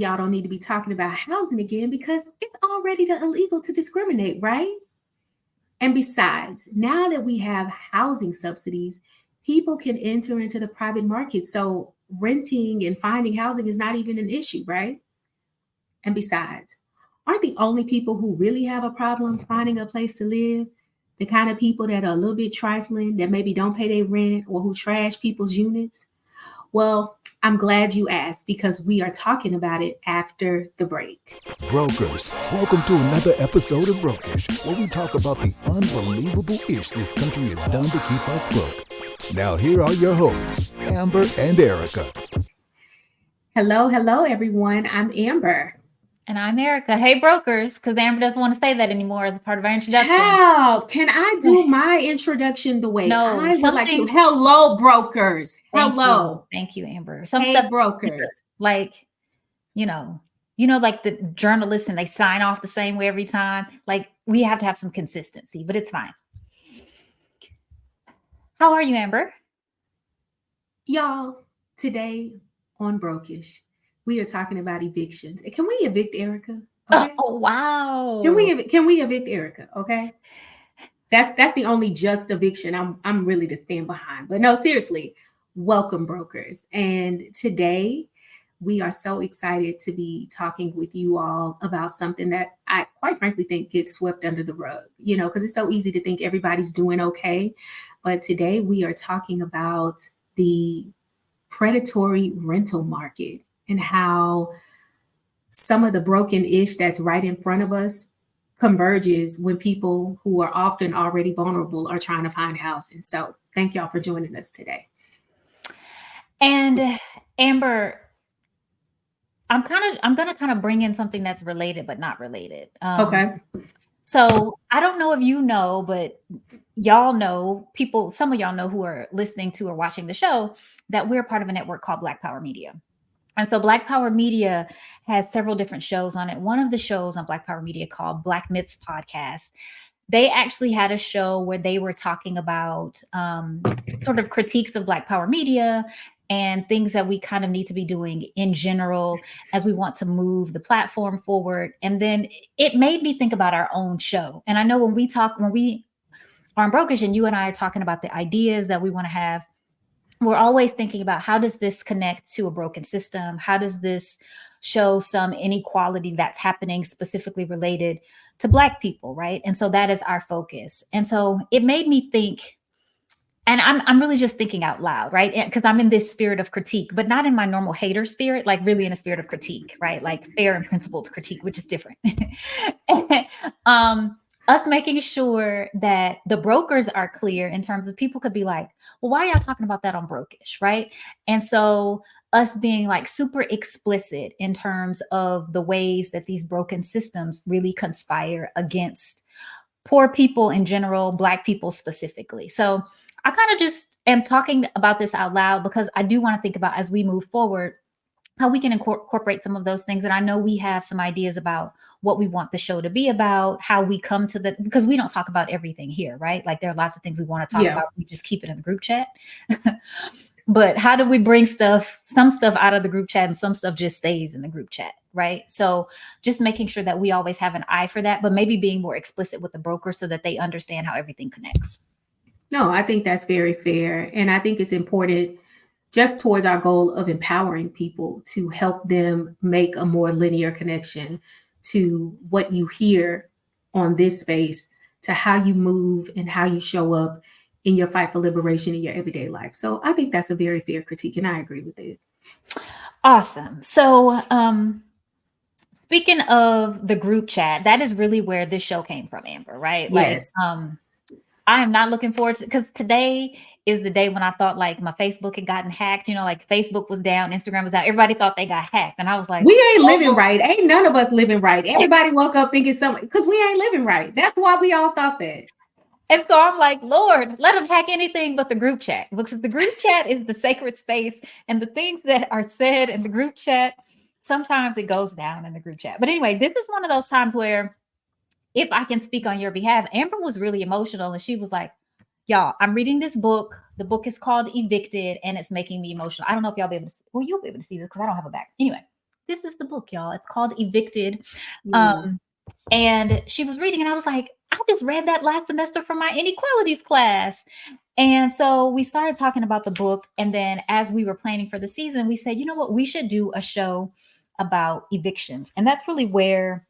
y'all don't need to be talking about housing again because it's already illegal to discriminate, right? And besides, now that we have housing subsidies, people can enter into the private market. So renting and finding housing is not even an issue, right? And besides, aren't the only people who really have a problem finding a place to live the kind of people that are a little bit trifling, that maybe don't pay their rent or who trash people's units? Well, I'm glad you asked because we are talking about it after the break. Brokers, welcome to another episode of Brokers, where we talk about the unbelievable ish this country has done to keep us broke. Now here are your hosts, Amber and Erika. Hello, everyone. I'm Amber. And I'm Erika. Hey, brokers, because Amber doesn't want to say that anymore as a part of our introduction. Child, can I do my introduction the way I would like to? Hello, brokers. Hello. Thank you, Amber. Some stuff, brokers. Like, you know, like the journalists and they sign off the same way every time. Like, we have to have some consistency, but it's fine. How are you, Amber? Y'all, today on Brokish, we are talking about evictions. Can we evict Erika? Okay? Oh, wow. Can we evict Erika? Okay. That's the only just eviction I'm really to stand behind. But no, seriously, welcome, brokers. And today we are so excited to be talking with you all about something that I quite frankly think gets swept under the rug, because it's so easy to think everybody's doing okay. But today we are talking about the predatory rental market and how some of the broken ish that's right in front of us converges when people who are often already vulnerable are trying to find housing. So thank y'all for joining us today. And Amber, I'm going to kind of bring in something that's related, but not related. Okay. So I don't know if you know, but y'all know, some of y'all know who are listening to or watching the show, that we're part of a network called Black Power Media. And so Black Power Media has several different shows on it. One of the shows on Black Power Media called Black Myths Podcast, they actually had a show where they were talking about sort of critiques of Black Power Media and things that we kind of need to be doing in general as we want to move the platform forward. And then it made me think about our own show. And I know when we are on Brokish and you and I are talking about the ideas that we want to have, we're always thinking about how does this connect to a broken system? How does this show some inequality that's happening specifically related to Black people, right? And so that is our focus. And so it made me think, and I'm really just thinking out loud, right? Because I'm in this spirit of critique, but not in my normal hater spirit, like really in a spirit of critique, right? Like fair and principled critique, which is different. Us making sure that the brokers are clear in terms of people could be like, well, why are y'all talking about that on Brokish, right? And so us being like super explicit in terms of the ways that these broken systems really conspire against poor people in general, Black people specifically. So I kind of just am talking about this out loud because I do want to think about, as we move forward, how we can incorporate some of those things. And I know we have some ideas about what we want the show to be about, how we come to because we don't talk about everything here, right? Like there are lots of things we want to talk about. We just keep it in the group chat. But how do we bring some stuff out of the group chat and some stuff just stays in the group chat, right? So just making sure that we always have an eye for that, but maybe being more explicit with the broker so that they understand how everything connects. No, I think that's very fair. And I think it's important just towards our goal of empowering people to help them make a more linear connection to what you hear on this space, to how you move and how you show up in your fight for liberation in your everyday life. So I think that's a very fair critique, and I agree with it. Awesome. So speaking of the group chat, that is really where this show came from, Amber, right? Yes. Like, I am not looking forward to, because today is the day when I thought like my Facebook had gotten hacked, like Facebook was down, Instagram was down. Everybody thought they got hacked. And I was like, we ain't living right. Ain't none of us living right. Everybody woke up thinking something because we ain't living right. That's why we all thought that. And so I'm like, Lord, let them hack anything but the group chat, because the group chat is the sacred space, and the things that are said in the group chat, sometimes it goes down in the group chat. But anyway, this is one of those times where, if I can speak on your behalf, Amber was really emotional, and she was like, y'all, I'm reading this book. The book is called Evicted, and it's making me emotional. I don't know if y'all be able to, you'll be able to see this because I don't have a back. Anyway, This is the book, y'all. It's called Evicted. Yes. And she was reading, and I was like, I just read that last semester for my inequalities class. And so we started talking about the book. And then as we were planning for the season, we said, you know what, we should do a show about evictions. And that's really where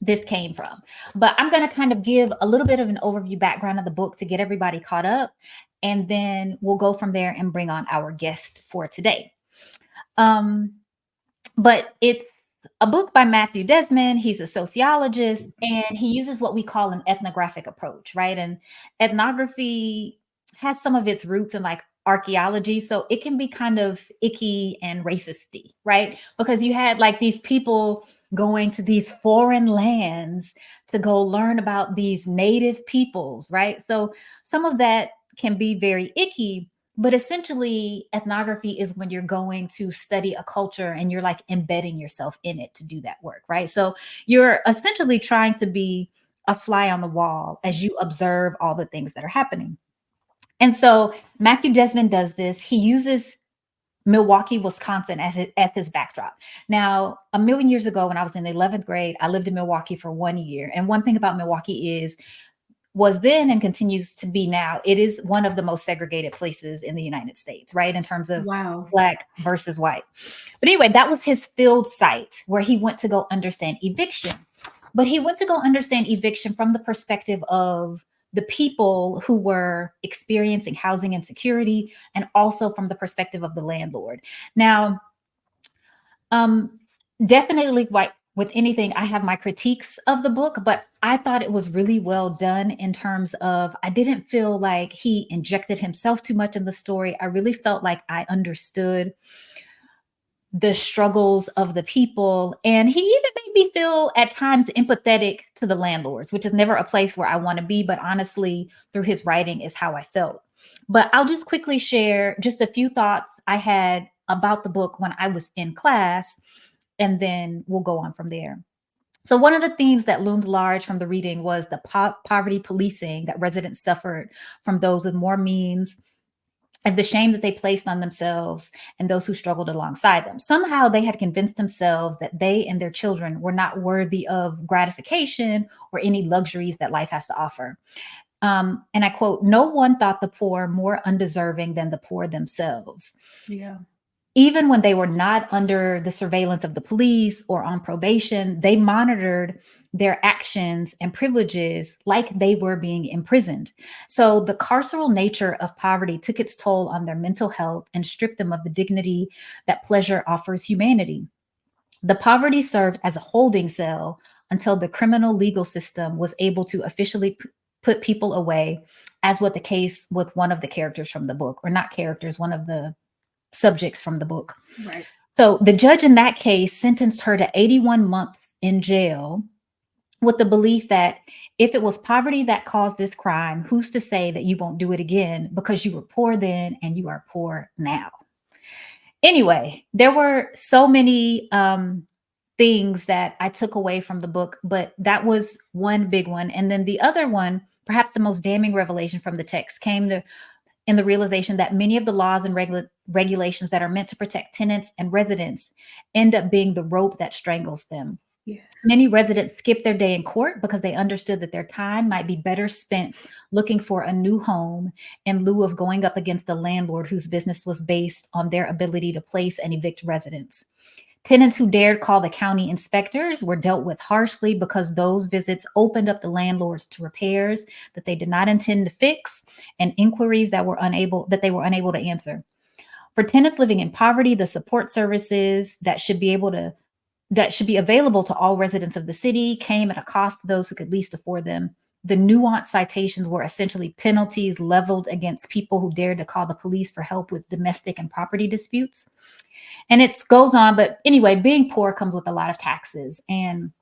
this came from. But I'm going to kind of give a little bit of an overview background of the book to get everybody caught up. And then we'll go from there and bring on our guest for today. But it's a book by Matthew Desmond. He's a sociologist, and he uses what we call an ethnographic approach, right? And ethnography has some of its roots in like archaeology. So it can be kind of icky and racisty, right? Because you had like these people going to these foreign lands to go learn about these native peoples, right? So some of that can be very icky. But essentially, ethnography is when you're going to study a culture and you're like embedding yourself in it to do that work, right? So you're essentially trying to be a fly on the wall as you observe all the things that are happening. And so Matthew Desmond does this. He uses Milwaukee, Wisconsin as his backdrop. Now, a million years ago, when I was in the 11th grade, I lived in Milwaukee for 1 year. And one thing about Milwaukee was then and continues to be now, it is one of the most segregated places in the United States, right? In terms of Black versus white. But anyway, that was his field site where he went to go understand eviction. But he went to go understand eviction from the perspective of the people who were experiencing housing insecurity, and also from the perspective of the landlord. Now, definitely with anything, I have my critiques of the book, but I thought it was really well done in terms of, I didn't feel like he injected himself too much in the story. I really felt like I understood the struggles of the people. And he even made me feel at times empathetic to the landlords, which is never a place where I want to be, but honestly, through his writing is how I felt. But I'll just quickly share just a few thoughts I had about the book when I was in class, and then we'll go on from there. So one of the themes that loomed large from the reading was the poverty policing that residents suffered from those with more means, and the shame that they placed on themselves and those who struggled alongside them. Somehow they had convinced themselves that they and their children were not worthy of gratification or any luxuries that life has to offer. And I quote, "No one thought the poor more undeserving than the poor themselves." Yeah. Even when they were not under the surveillance of the police or on probation, they monitored their actions and privileges like they were being imprisoned. So the carceral nature of poverty took its toll on their mental health and stripped them of the dignity that pleasure offers humanity. The poverty served as a holding cell until the criminal legal system was able to officially put people away, as was the case with one of the characters from the book, or not characters, one of the subjects from the book. Right. So the judge in that case sentenced her to 81 months in jail with the belief that if it was poverty that caused this crime, who's to say that you won't do it again because you were poor then and you are poor now? Anyway, there were so many things that I took away from the book, but that was one big one. And then the other one, perhaps the most damning revelation from the text, came in the realization that many of the laws and regulations that are meant to protect tenants and residents end up being the rope that strangles them. Yes. Many residents skip their day in court because they understood that their time might be better spent looking for a new home in lieu of going up against a landlord whose business was based on their ability to place and evict residents. Tenants who dared call the county inspectors were dealt with harshly because those visits opened up the landlords to repairs that they did not intend to fix and inquiries that they were unable to answer. For tenants living in poverty, the support services that should be available to all residents of the city came at a cost to those who could least afford them. The nuanced citations were essentially penalties leveled against people who dared to call the police for help with domestic and property disputes. And it goes on, but anyway, being poor comes with a lot of taxes. And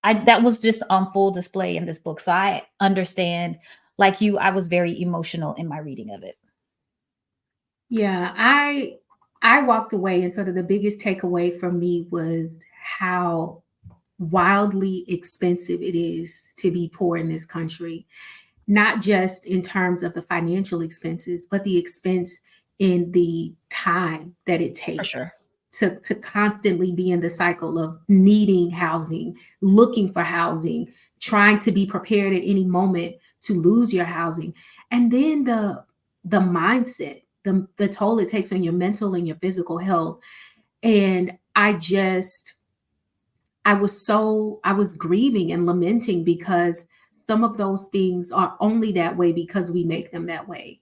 that was just on full display in this book. So I understand, like you, I was very emotional in my reading of it. Yeah, I walked away, and sort of the biggest takeaway for me was how wildly expensive it is to be poor in this country, not just in terms of the financial expenses, but the expense in the time that it takes to constantly be in the cycle of needing housing, looking for housing, trying to be prepared at any moment to lose your housing. And then the mindset, the toll it takes on your mental and your physical health. And I was grieving and lamenting because some of those things are only that way because we make them that way.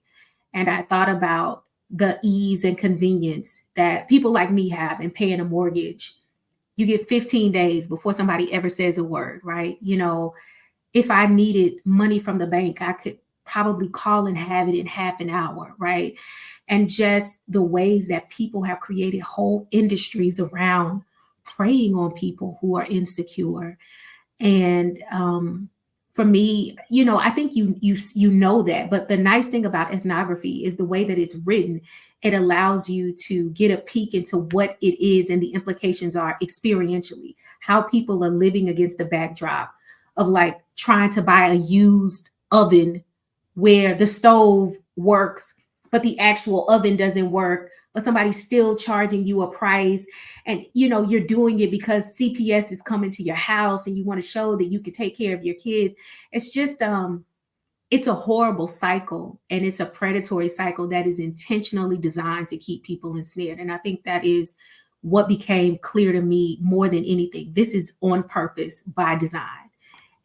And I thought about the ease and convenience that people like me have in paying a mortgage. You get 15 days before somebody ever says a word, right? You know, if I needed money from the bank, I could probably call and have it in half an hour, right? And just the ways that people have created whole industries around preying on people who are insecure. And for me, you know, I think you know that, but the nice thing about ethnography is the way that it's written. It allows you to get a peek into what it is and the implications are experientially, how people are living against the backdrop of like trying to buy a used oven where the stove works, but the actual oven doesn't work, but somebody's still charging you a price. And, you know, you're doing it because CPS is coming to your house and you want to show that you can take care of your kids. It's just, it's a horrible cycle, and it's a predatory cycle that is intentionally designed to keep people ensnared. And I think that is what became clear to me more than anything. This is on purpose by design.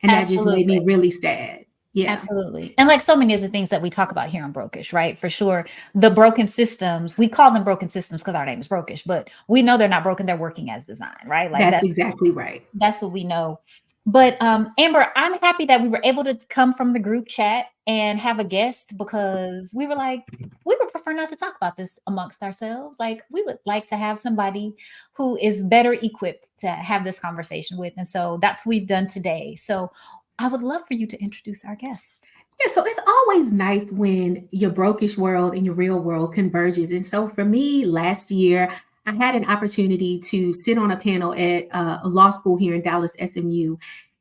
And that just made me really sad. Yeah, absolutely. And like so many of the things that we talk about here on Brokish, right? For sure. The broken systems, we call them broken systems because our name is Brokish, but we know they're not broken. They're working as designed, right? Like that's exactly right. That's what we know. But Amber, I'm happy that we were able to come from the group chat and have a guest, because we were like, we would prefer not to talk about this amongst ourselves. Like, we would like to have somebody who is better equipped to have this conversation with. And so that's what we've done today. So I would love for you to introduce our guest. Yeah, so it's always nice when your brokish world and your real world converges. And so for me, last year, I had an opportunity to sit on a panel at a law school here in Dallas, SMU.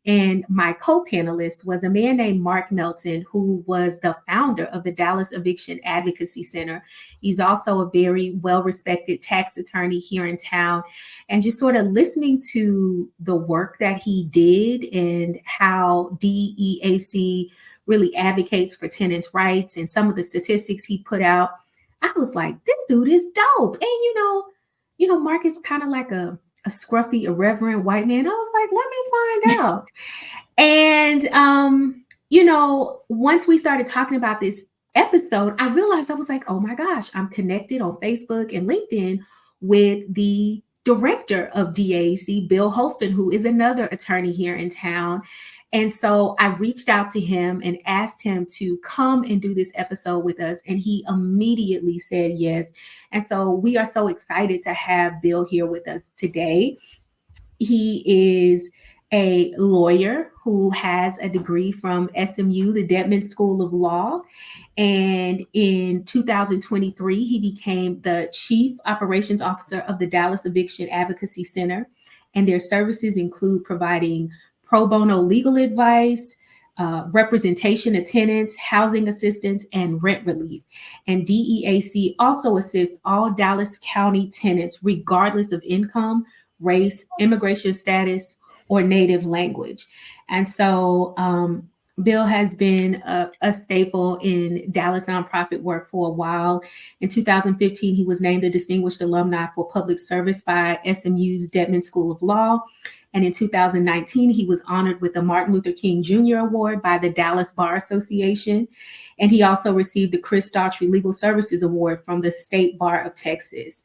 And my co-panelist was a man named Mark Melton, who was the founder of the Dallas Eviction Advocacy Center. He's also a very well-respected tax attorney here in town. And just sort of listening to the work that he did and how DEAC really advocates for tenants' rights and some of the statistics he put out, I was like, this dude is dope. And, you know, Mark is kind of like a scruffy, irreverent white man. I was like, let me find out. And, you know, once we started talking about this episode, I realized I was like, oh my gosh, I'm connected on Facebook and LinkedIn with the director of DAC, Bill Holston, who is another attorney here in town. And so I reached out to him and asked him to come and do this episode with us. And he immediately said yes. And so we are so excited to have Bill here with us today. He is a lawyer who has a degree from SMU, the Desmond School of Law. And in 2023, he became the Chief Operations Officer of the Dallas Eviction Advocacy Center. And their services include providing pro bono legal advice, representation of tenants, housing assistance, and rent relief. And DEAC also assists all Dallas County tenants, regardless of income, race, immigration status, or native language. And so Bill has been a staple in Dallas nonprofit work for a while. In 2015, he was named a Distinguished Alumni for Public Service by SMU's Desmond School of Law. And in 2019, he was honored with the Martin Luther King Jr. Award by the Dallas Bar Association. And he also received the Chris Daughtry Legal Services Award from the State Bar of Texas.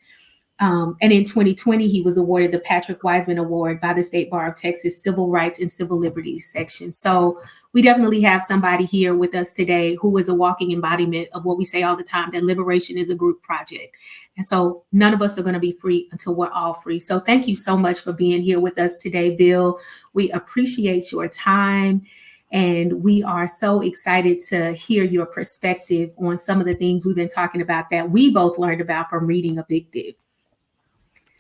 And in 2020, he was awarded the Patrick Wiseman Award by the State Bar of Texas Civil Rights and Civil Liberties section. So we definitely have somebody here with us today who is a walking embodiment of what we say all the time, that liberation is a group project. And so none of us are going to be free until we're all free. So thank you so much for being here with us today, Bill. We appreciate your time. And we are so excited to hear your perspective on some of the things we've been talking about that we both learned about from reading Evicted.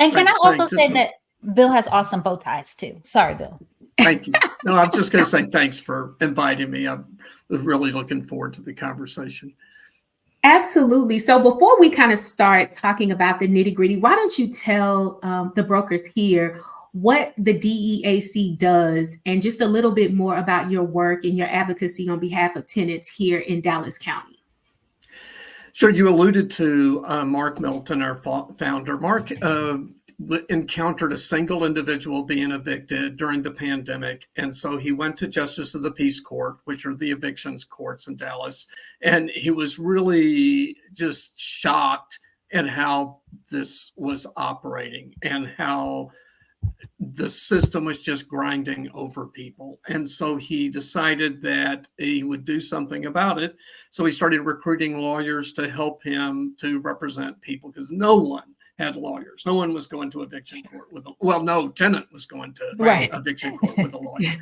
And can I also say that Bill has awesome bow ties too? Sorry, Bill. Thank you. No, I'm just going to say thanks for inviting me. I'm really looking forward to the conversation. Absolutely. So before we kind of start talking about the nitty gritty, why don't you tell the brokers here what the DEAC does and just a little bit more about your work and your advocacy on behalf of tenants here in Dallas County? Sure. You alluded to Mark Milton, our founder. Mark encountered a single individual being evicted during the pandemic. And so he went to Justice of the Peace Court, which are the evictions courts in Dallas. And he was really just shocked at how this was operating and how the system was just grinding over people. And so he decided that he would do something about it. So he started recruiting lawyers to help him to represent people, because no one had lawyers. No one was going to eviction court with no tenant was going to eviction court with a lawyer.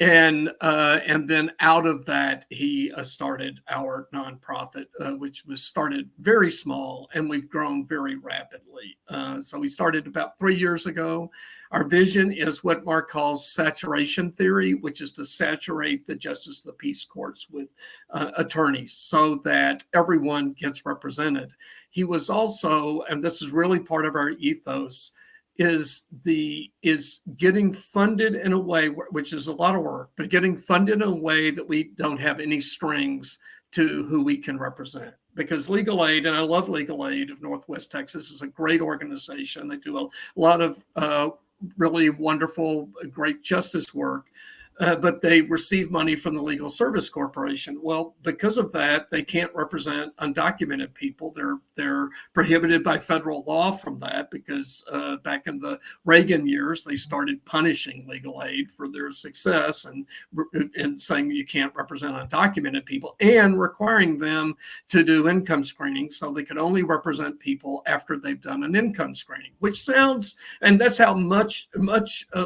And then out of that, he started our nonprofit, which was started very small, and we've grown very rapidly. So we started about 3 years ago. Our vision is what Mark calls saturation theory, which is to saturate the Justice of the Peace Courts with attorneys so that everyone gets represented. He was also, and this is really part of our ethos, is getting funded in a way which is a lot of work, but getting funded in a way that we don't have any strings to who we can represent. Because Legal Aid, and I love Legal Aid of Northwest Texas, is a great organization. They do a lot of really wonderful, great justice work. But they receive money from the Legal Service Corporation. Well, because of that, they can't represent undocumented people. They're prohibited by federal law from that, because back in the Reagan years, they started punishing legal aid for their success and saying you can't represent undocumented people, and requiring them to do income screening, so they could only represent people after they've done an income screening, which sounds, and that's how much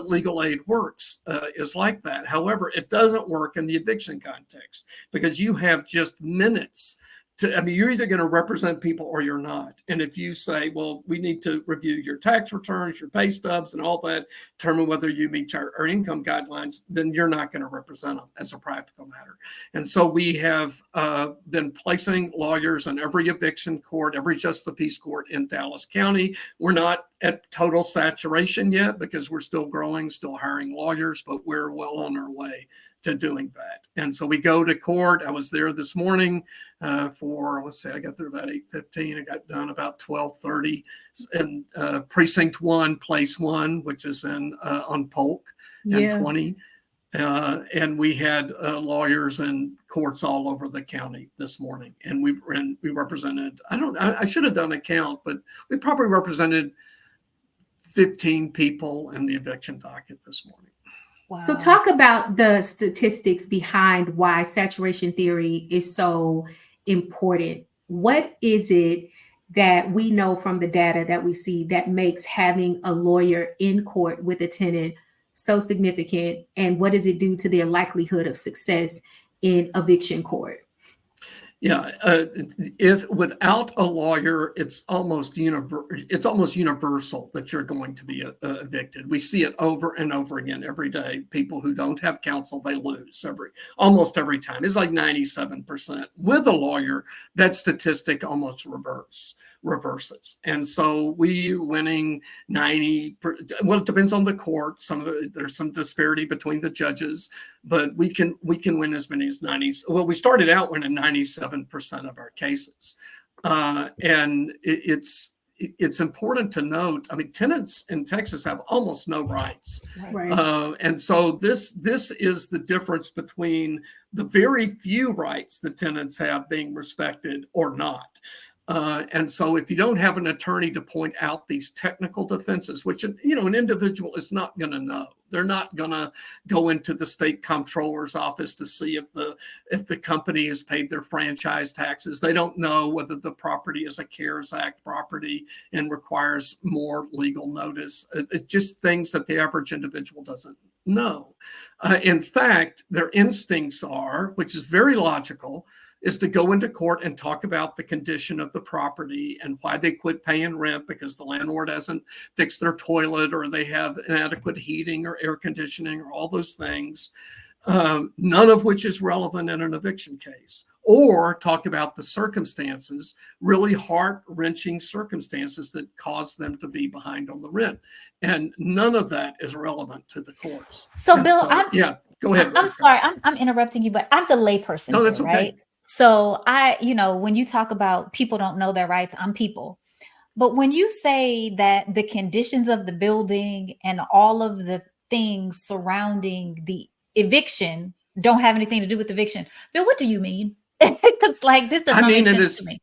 legal aid works, is like that. However, it doesn't work in the eviction context, because you have just minutes you're either going to represent people or you're not. And if you say, well, we need to review your tax returns, your pay stubs, and all that, determine whether you meet our income guidelines, then you're not going to represent them as a practical matter. And so we have been placing lawyers in every eviction court, every Justice of the Peace Court in Dallas County. We're not at total saturation yet, because we're still growing, still hiring lawyers, but we're well on our way to doing that. And so we go to court. I was there this morning for, I got there about 8:15. I got done about 12:30 in precinct 1, place 1, which is on Polk and 20. And we had lawyers in courts all over the county this morning. And we represented, I should have done a count, but we probably represented 15 people in the eviction docket this morning. Wow. So talk about the statistics behind why saturation theory is so important. What is it that we know from the data that we see that makes having a lawyer in court with a tenant so significant? And what does it do to their likelihood of success in eviction court? Yeah, if without a lawyer, it's almost universal that you're going to be evicted. We see it over and over again every day. People who don't have counsel, they lose almost every time. It's like 97%. With a lawyer, that statistic almost reverses. And so we're winning 90. Well, it depends on the court. There's some disparity between the judges, but we can win as many as 90. Well, we started out winning 97% of our cases, and it's important to note. I mean, tenants in Texas have almost no rights, right. And so this is the difference between the very few rights that tenants have being respected or not. And so if you don't have an attorney to point out these technical defenses, which, an individual is not going to know. They're not going to go into the state comptroller's office to see if the company has paid their franchise taxes. They don't know whether the property is a CARES Act property and requires more legal notice. Just things that the average individual doesn't know. In fact, their instincts are, which is very logical, is to go into court and talk about the condition of the property and why they quit paying rent because the landlord hasn't fixed their toilet or they have inadequate heating or air conditioning or all those things. none of which is relevant in an eviction case, or talk about the circumstances, really heart-wrenching circumstances that cause them to be behind on the rent. And none of that is relevant to the courts. So, And Bill, yeah, go ahead. I'm sorry, I'm interrupting you, but I'm the layperson No, that's here, okay. right? So when you talk about people don't know their rights, I'm people. But when you say that the conditions of the building and all of the things surrounding the eviction don't have anything to do with eviction, Bill, what do you mean? Because this does not make sense to me.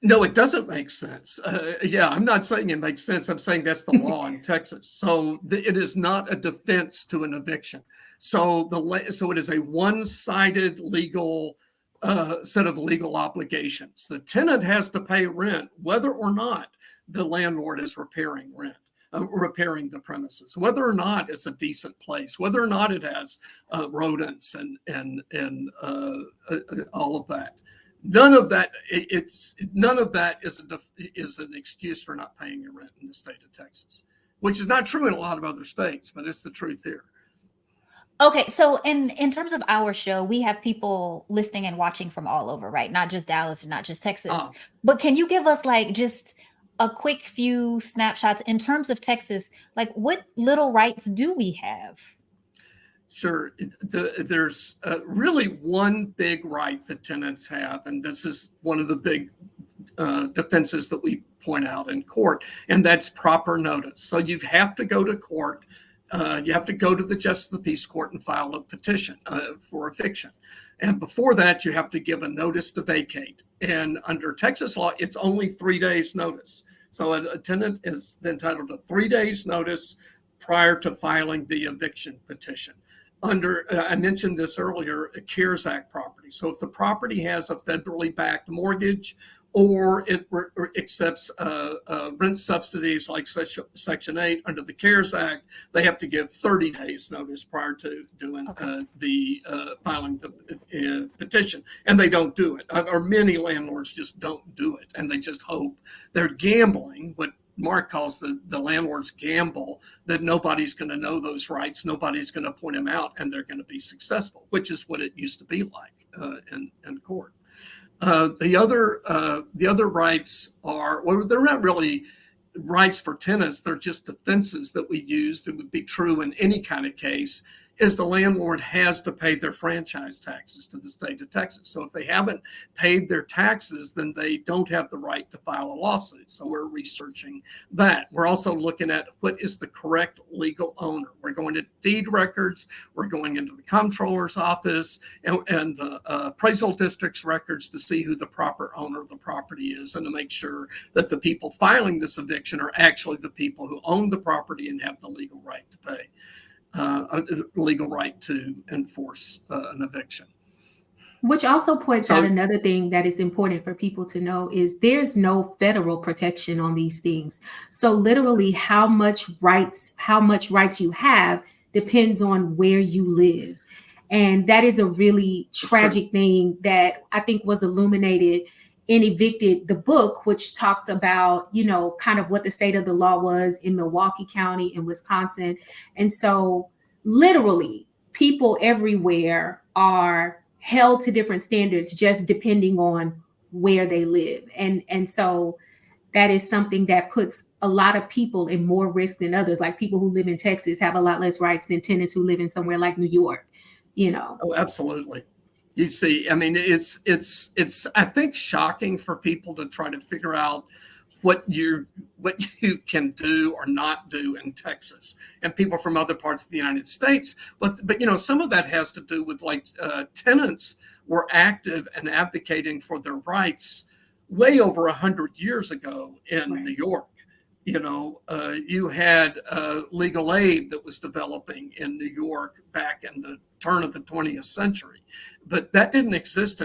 No, it doesn't make sense. Yeah, I'm not saying it makes sense. I'm saying that's the law in Texas. So it is not a defense to an eviction. So it is a one-sided legal set of legal obligations. The tenant has to pay rent, whether or not the landlord is repairing the premises, whether or not it's a decent place, whether or not it has rodents and all of that. None of that is an excuse for not paying your rent in the state of Texas, which is not true in a lot of other states, but it's the truth here. Okay, so in terms of our show, we have people listening and watching from all over, right? Not just Dallas and not just Texas. But can you give us just a quick few snapshots in terms of Texas? What little rights do we have? Sure. There's really one big right that tenants have, and this is one of the big defenses that we point out in court, and that's proper notice. So you have to go to court. You have to go to the Justice of the Peace Court and file a petition for eviction. And before that, you have to give a notice to vacate. And under Texas law, it's only 3 days notice. So a tenant is entitled to 3 days notice prior to filing the eviction petition. I mentioned this earlier, a CARES Act property. So if the property has a federally backed mortgage or it accepts rent subsidies like Section 8 under the CARES Act, they have to give 30 days notice prior to doing filing the petition. And they don't do it. Or many landlords just don't do it. And they just hope. They're gambling, what Mark calls the landlord's gamble, that nobody's going to know those rights, nobody's going to point them out, and they're going to be successful, which is what it used to be like in court. The other rights they're not really rights for tenants, they're just defenses that we use that would be true in any kind of case, is the landlord has to pay their franchise taxes to the state of Texas. So if they haven't paid their taxes, then they don't have the right to file a lawsuit. So we're researching that. We're also looking at what is the correct legal owner. We're going to deed records. We're going into the comptroller's office and the appraisal district's records to see who the proper owner of the property is and to make sure that the people filing this eviction are actually the people who own the property and have the legal right to pay. A legal right to enforce an eviction. Which also points out another thing that is important for people to know is there's no federal protection on these things. So literally how much rights you have depends on where you live. And that is a really tragic thing that I think was illuminated in Evicted, the book, which talked about, kind of what the state of the law was in Milwaukee County in Wisconsin. And so literally people everywhere are held to different standards just depending on where they live. And so that is something that puts a lot of people in more risk than others. Like people who live in Texas have a lot less rights than tenants who live in somewhere like New York, Oh, absolutely. You see, I mean, it's I think shocking for people to try to figure out what you can do or not do in Texas, and people from other parts of the United States. But some of that has to do with tenants were active and advocating for their rights way over 100 years ago in New York. You had legal aid that was developing in New York back in the turn of the 20th century, but that didn't exist.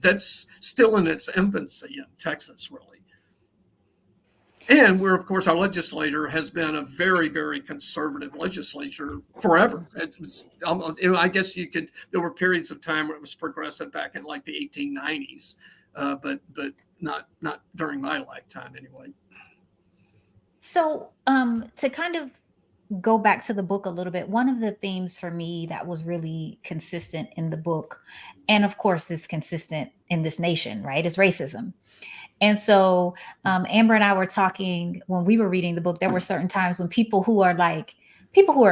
That's still in its infancy in Texas, really. And of course, our legislature has been a very, very conservative legislature forever. I guess there were periods of time where it was progressive back in like the 1890s, but not during my lifetime anyway. So to kind of go back to the book a little bit, one of the themes for me that was really consistent in the book, and of course is consistent in this nation, right, is racism. And so Amber and I were talking when we were reading the book, there were certain times when people who are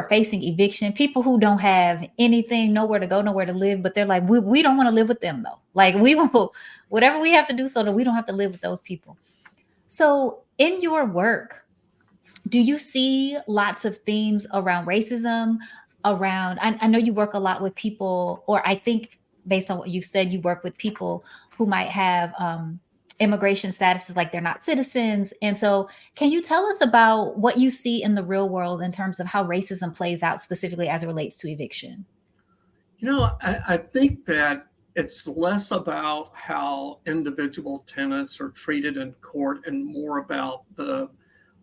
facing eviction, people who don't have anything, nowhere to go, nowhere to live, but they're like, we don't want to live with them though. Like we will, whatever we have to do so that we don't have to live with those people. So in your work, do you see lots of themes around racism, around, I know you work a lot with people, or I think based on what you said, you work with people who might have immigration statuses, like they're not citizens. And so can you tell us about what you see in the real world in terms of how racism plays out specifically as it relates to eviction? I think that it's less about how individual tenants are treated in court and more about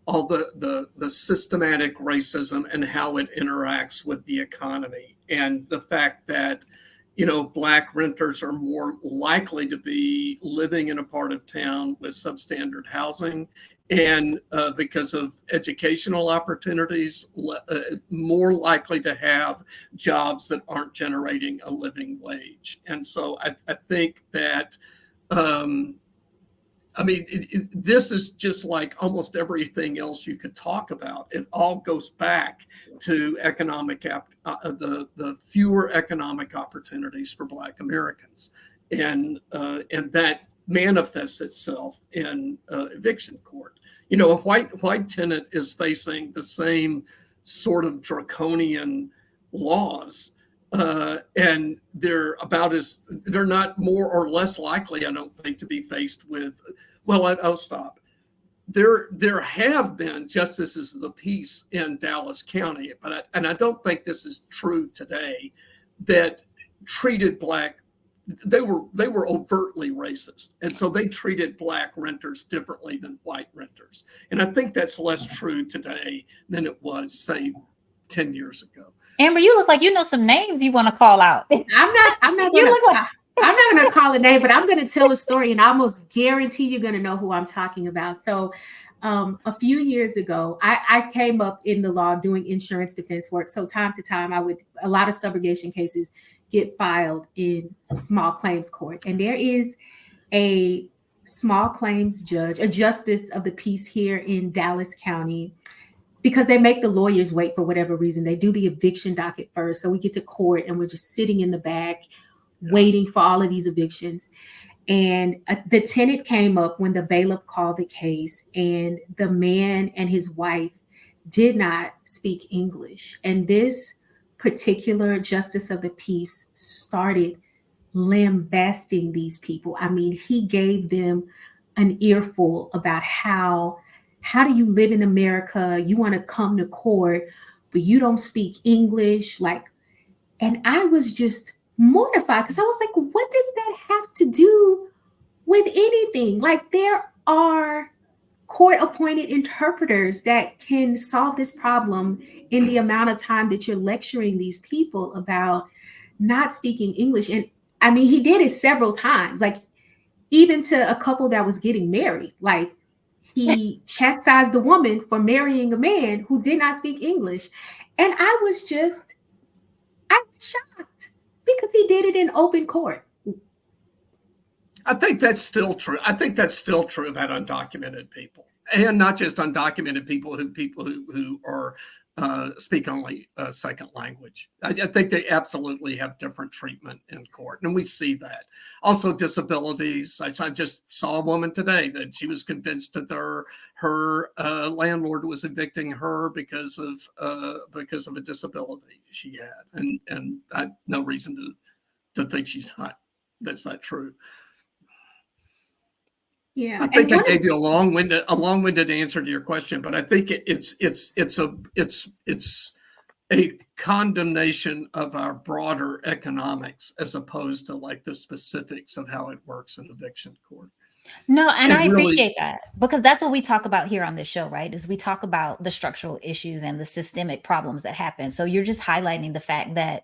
all the systematic racism and how it interacts with the economy, and the fact that Black renters are more likely to be living in a part of town with substandard housing, and because of educational opportunities, more likely to have jobs that aren't generating a living wage. And so I think that this is just like almost everything else you could talk about. It all goes back to the fewer economic opportunities for Black Americans, and that manifests itself in eviction court. A white tenant is facing the same sort of draconian laws. And they're not more or less likely, I don't think, to be faced with, I'll stop. There have been justices of the peace in Dallas County, and I don't think this is true today, that treated Black, they were overtly racist. And so they treated Black renters differently than white renters. And I think that's less true today than it was, say, 10 years ago. Amber, you look like you know some names you want to call out. I'm not going to call a name, but I'm going to tell a story, and I almost guarantee you're going to know who I'm talking about. So a few years ago, I came up in the law doing insurance defense work. So time to time, a lot of subrogation cases get filed in small claims court. And there is a small claims judge, a justice of the peace here in Dallas County, because they make the lawyers wait for whatever reason. They do the eviction docket first. So we get to court and we're just sitting in the back waiting for all of these evictions. And the tenant came up when the bailiff called the case, and the man and his wife did not speak English. And this particular justice of the peace started lambasting these people. I mean, he gave them an earful about how do you live in America? You want to come to court, but you don't speak English. And I was just mortified because I was like, what does that have to do with anything? Like, there are court-appointed interpreters that can solve this problem in the amount of time that you're lecturing these people about not speaking English. And I mean, he did it several times, like even to a couple that was getting married. Like, he chastised the woman for marrying a man who did not speak English. And I was shocked because he did it in open court. I think that's still true. I think that's still true about undocumented people, and not just undocumented people who are speak only a second language. I think they absolutely have different treatment in court, and we see that. Also, disabilities. I just saw a woman today that she was convinced that her landlord was evicting her because of a disability she had, and I have no reason to think that's not true. Yeah, I think I gave you a long-winded answer to your question, but I think it's a condemnation of our broader economics as opposed to like the specifics of how it works in eviction court. No, and I appreciate that, because that's what we talk about here on this show, right? Is we talk about the structural issues and the systemic problems that happen. So you're just highlighting the fact that,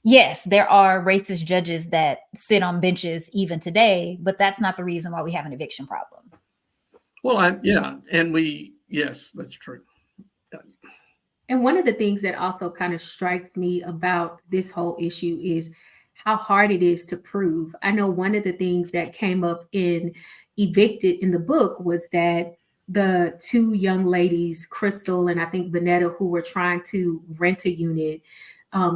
yes, there are racist judges that sit on benches even today, but that's not the reason why we have an eviction problem. Well, yes, that's true. And one of the things that also kind of strikes me about this whole issue is how hard it is to prove. I know one of the things that came up in Evicted in the book was that the two young ladies, Crystal and I think Vanetta, who were trying to rent a unit,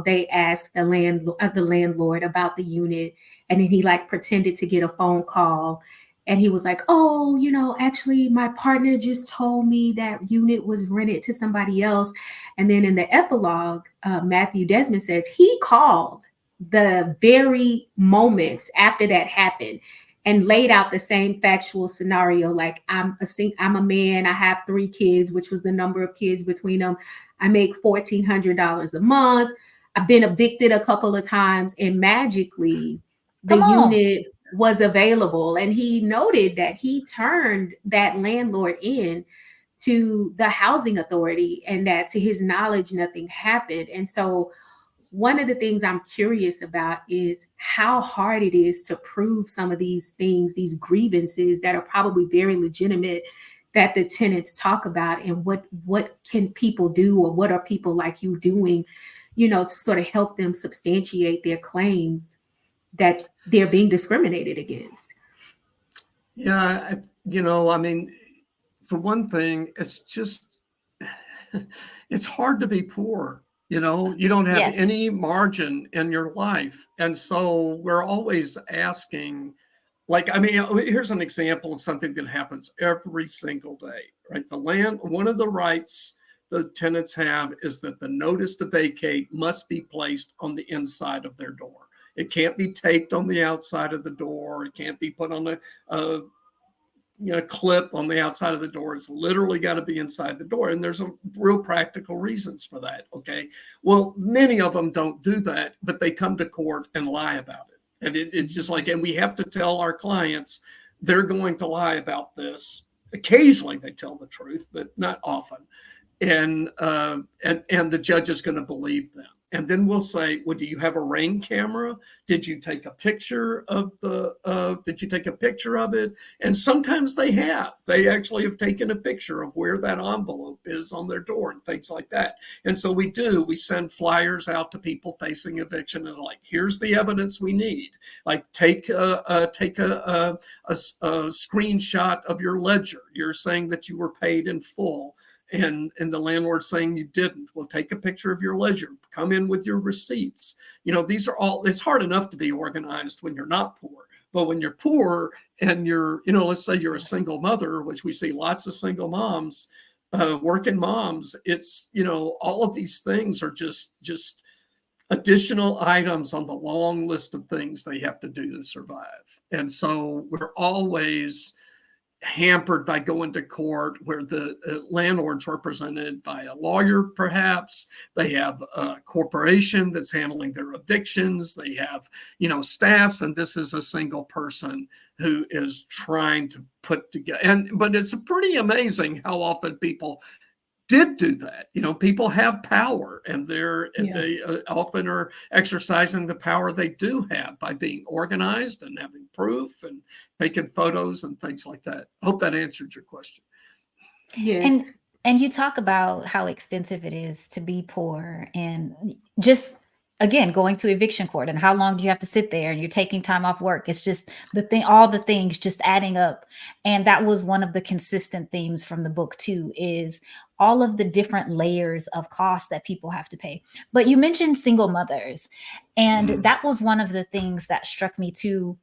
they asked the landlord about the unit, and then he like pretended to get a phone call. And he was like, oh, actually, my partner just told me that unit was rented to somebody else. And then in the epilogue, Matthew Desmond says he called the very moments after that happened and laid out the same factual scenario. Like, I'm a man, I have 3 kids, which was the number of kids between them. I make $1,400 a month. I've been evicted a couple of times, and magically the unit was available. And he noted that he turned that landlord in to the housing authority, and that to his knowledge, nothing happened. And so one of the things I'm curious about is how hard it is to prove some of these things, these grievances that are probably very legitimate, that the tenants talk about, and what can people do, or what are people like you doing, to sort of help them substantiate their claims that they're being discriminated against. Yeah, I mean, for one thing, it's just, it's hard to be poor. You don't have Yes. any margin in your life. And so we're always asking, like, I mean, here's an example of something that happens every single day, right? One of the rights the tenants have is that the notice to vacate must be placed on the inside of their door. It can't be taped on the outside of the door. It can't be put on a clip on the outside of the door. It's literally got to be inside the door. And there's a real practical reasons for that. Okay. Well, many of them don't do that, but they come to court and lie about it. And it's just like, and we have to tell our clients they're going to lie about this. Occasionally they tell the truth, but not often. And the judge is going to believe them. And then we'll say, well, do you have a Ring camera? Did you take a picture of it? And sometimes they have. They actually have taken a picture of where that envelope is on their door and things like that. And so we send flyers out to people facing eviction and like, here's the evidence we need. Like take a screenshot of your ledger. You're saying that you were paid in full. And the landlord saying you didn't. Well, take a picture of your ledger, come in with your receipts. These are all, it's hard enough to be organized when you're not poor. But when you're poor and you're, let's say you're a single mother, which we see lots of single moms, working moms, it's, all of these things are just additional items on the long list of things they have to do to survive. And so we're always hampered by going to court where the landlord's represented by a lawyer, perhaps. They have a corporation that's handling their evictions. They have, staffs, and this is a single person who is trying to put together. But it's pretty amazing how often people did do that. People have power, and they often are exercising the power they do have by being organized and having proof and taking photos and things like that. I hope that answered your question. Yes. And you talk about how expensive it is to be poor, and just again going to eviction court, and how long do you have to sit there, and you're taking time off work. It's just all the things just adding up. And that was one of the consistent themes from the book too, is all of the different layers of costs that people have to pay. But you mentioned single mothers, and that was one of the things that struck me too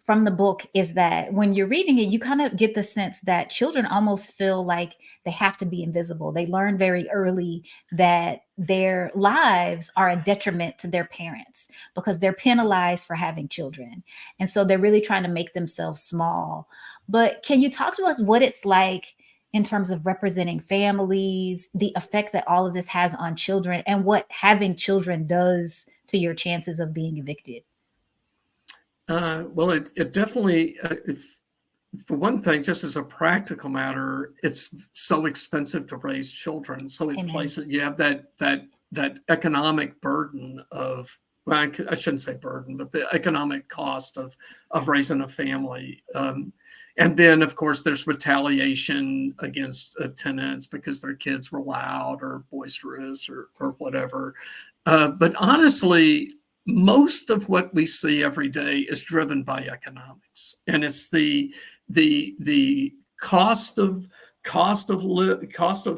from the book, is that when you're reading it, you kind of get the sense that children almost feel like they have to be invisible. They learn very early that their lives are a detriment to their parents because they're penalized for having children. And so they're really trying to make themselves small. But can you talk to us what it's like in terms of representing families, the effect that all of this has on children, and what having children does to your chances of being evicted? Well, it definitely, for one thing, just as a practical matter, it's so expensive to raise children. So it places, you have that economic burden of well, I shouldn't say burden, but the economic cost of raising a family. And then, of course, there's retaliation against tenants because their kids were loud or boisterous or whatever. But honestly, most of what we see every day is driven by economics, and it's the cost of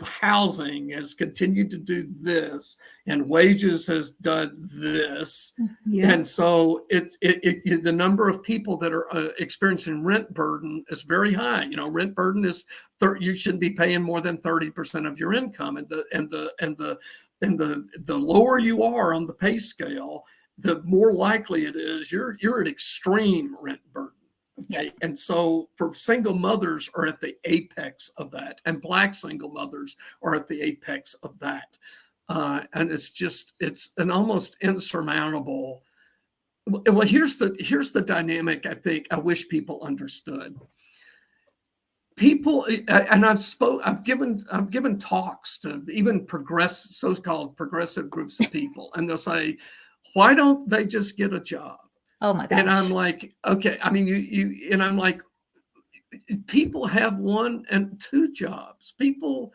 housing has continued to do this, and wages has done this. Yeah. And so the number of people that are experiencing rent burden is very high. You know, rent burden is you shouldn't be paying more than 30% of your income, and the lower you are on the pay scale, the more likely it is you're at extreme rent burden. Okay. And so for single mothers are at the apex of that, and Black single mothers are at the apex of that. And it's an almost insurmountable. Well, here's the dynamic I think I wish people understood. People, and I've given talks to even so-called progressive groups of people, and they'll say, why don't they just get a job? Oh my gosh. And I'm like, okay, I mean, and I'm like, people have 1 and 2 jobs. People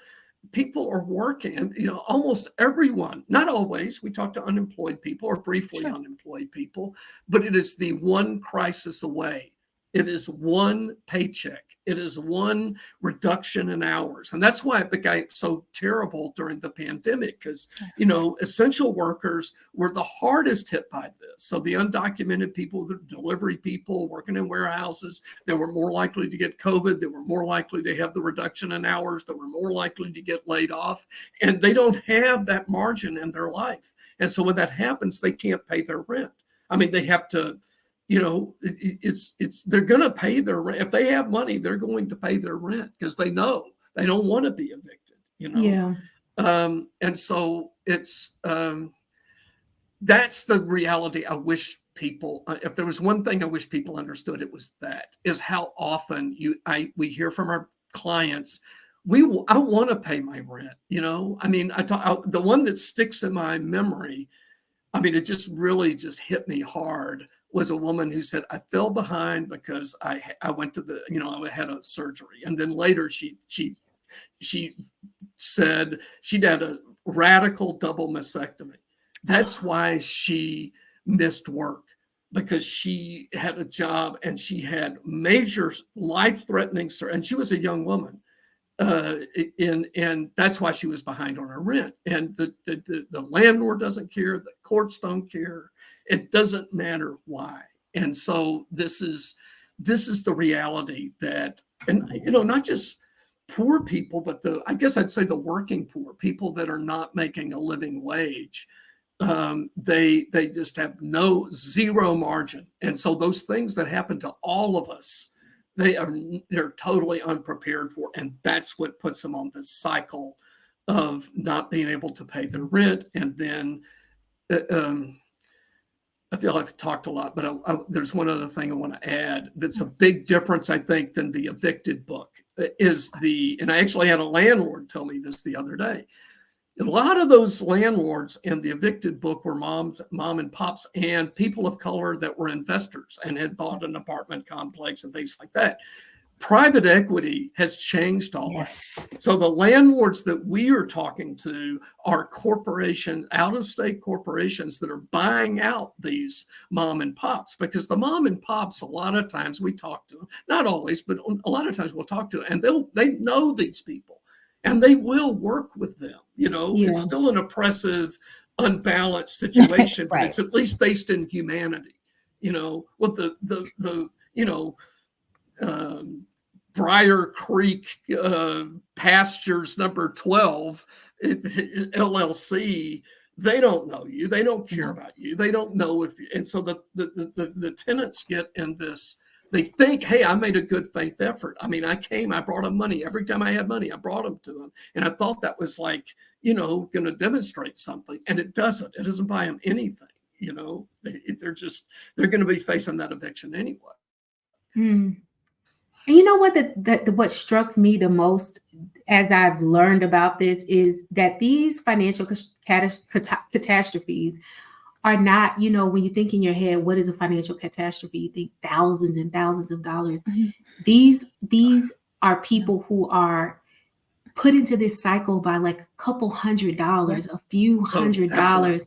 are working, and almost everyone, not always. We talk to unemployed people or briefly Sure. unemployed people, but it is the one crisis away. It is one paycheck. It is one reduction in hours. And that's why it became so terrible during the pandemic, because, essential workers were the hardest hit by this. So the undocumented people, the delivery people working in warehouses, they were more likely to get COVID. They were more likely to have the reduction in hours. They were more likely to get laid off. And they don't have that margin in their life. And so when that happens, they can't pay their rent. I mean, they have to, they're going to pay their rent. If they have money, they're going to pay their rent because they know they don't want to be evicted, Yeah. And so it's, that's the reality. I wish people, if there was one thing I wish people understood, it was that, is how often we hear from our clients, I want to pay my rent. I mean, the one that sticks in my memory, I mean, it just really just hit me hard, was a woman who said, I fell behind because I went to I had a surgery. And then later she said she'd had a radical double mastectomy. That's why she missed work, because she had a job and she had major life-threatening, and she was a young woman. And that's why she was behind on her rent. And the landlord doesn't care, the courts don't care. It doesn't matter why. And so this is the reality that, and not just poor people, but I guess I'd say the working poor, people that are not making a living wage. They just have zero margin. And so those things that happen to all of us, they're totally unprepared for, and that's what puts them on this cycle of not being able to pay their rent. And then I feel I've talked a lot, but there's one other thing I want to add that's a big difference, I think, than the Evicted book and I actually had a landlord tell me this the other day. A lot of those landlords in the Evicted book were mom and pops and people of color that were investors and had bought an apartment complex and things like that. Private equity has changed all that. So the landlords that we are talking to are corporations, out-of-state corporations that are buying out these mom and pops, because the mom and pops, a lot of times we talk to them, not always, but a lot of times we'll talk to them, and they know these people. And they will work with them. It's still an oppressive, unbalanced situation, but it's at least based in humanity. With the Briar Creek Pastures number 12 LLC, they don't know you. They don't care about you. They don't know and so the tenants get in this. They think, hey, I made a good faith effort. I mean, I brought them money. Every time I had money, I brought them to them. And I thought that was like, going to demonstrate something. And it doesn't. It doesn't buy them anything. They're going to be facing that eviction anyway. And you know what? What struck me the most as I've learned about this is that these financial catastrophes are not, you know, when you think in your head, what is a financial catastrophe? You think thousands and thousands of dollars. Mm-hmm. These are people who are put into this cycle by like a couple $100, a few $100.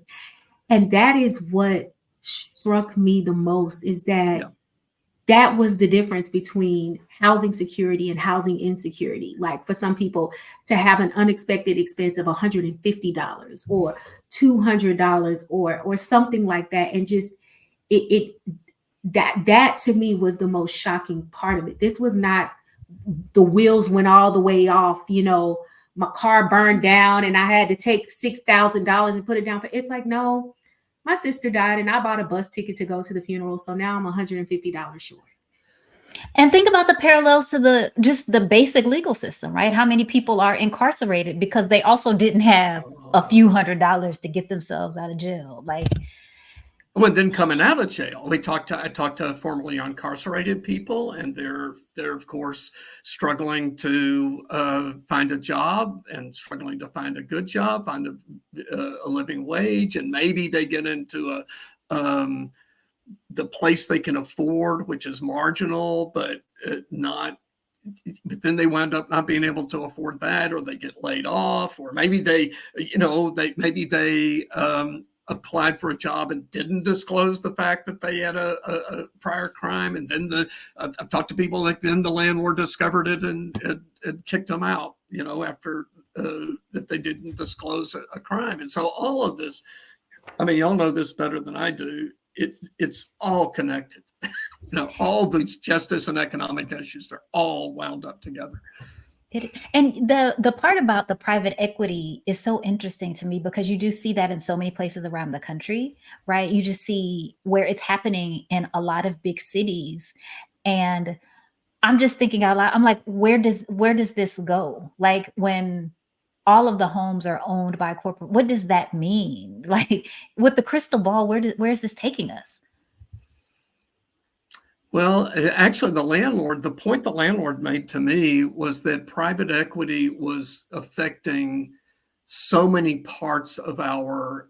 And that is what struck me the most, is that that was the difference between housing security and housing insecurity. Like for some people to have an unexpected expense of $150 or $200 or something like that. And just that to me was the most shocking part of it. This was not the wheels went all the way off, you know, my car burned down and I had to take $6,000 and put it down. It's like, no, my sister died and I bought a bus ticket to go to the funeral. So now I'm $150 short. And think about the parallels to the basic legal system, right? How many people are incarcerated because they also didn't have a few $100s to get themselves out of jail. Like, well, then coming out of jail, I talked to formerly incarcerated people, and they're of course struggling to find a job and struggling to find a good job, find a living wage, and maybe they get into the place they can afford, which is marginal, but not. But then they wind up not being able to afford that, or they get laid off, or maybe they applied for a job and didn't disclose the fact that they had a prior crime. And then I've talked to people like then the landlord discovered it and kicked them out, you know, after that they didn't disclose a crime. And so all of this, I mean, y'all know this better than I do. It's all connected. You know, all these justice and economic issues are all wound up together. And the part about the private equity is so interesting to me, because you do see that in so many places around the country, right? You just see where it's happening in a lot of big cities. And I'm just thinking out loud, I'm like, where does this go? Like when all of the homes are owned by corporate, what does that mean? Like with the crystal ball, where is this taking us? Well, actually, the point the landlord made to me was that private equity was affecting so many parts of our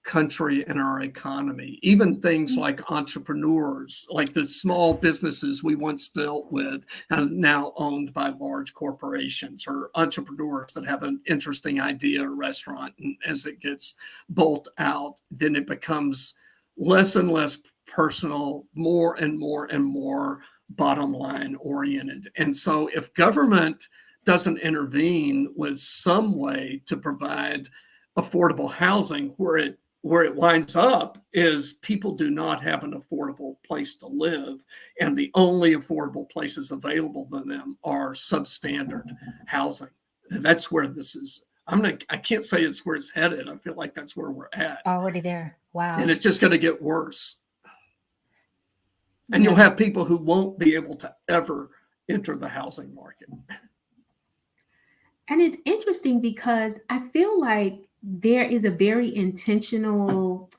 country and our economy, even things like entrepreneurs, like the small businesses we once dealt with and now owned by large corporations, or entrepreneurs that have an interesting idea or restaurant. And as it gets built out, then it becomes less and less personal, more and more and more bottom line oriented. And so if government doesn't intervene with some way to provide affordable housing, where it winds up is people do not have an affordable place to live, and the only affordable places available to them are substandard housing. And that's where this is. I can't say it's where it's headed. I feel like that's where we're at. Already there. Wow. And it's just going to get worse. And you'll have people who won't be able to ever enter the housing market. And it's interesting because I feel like there is a very intentional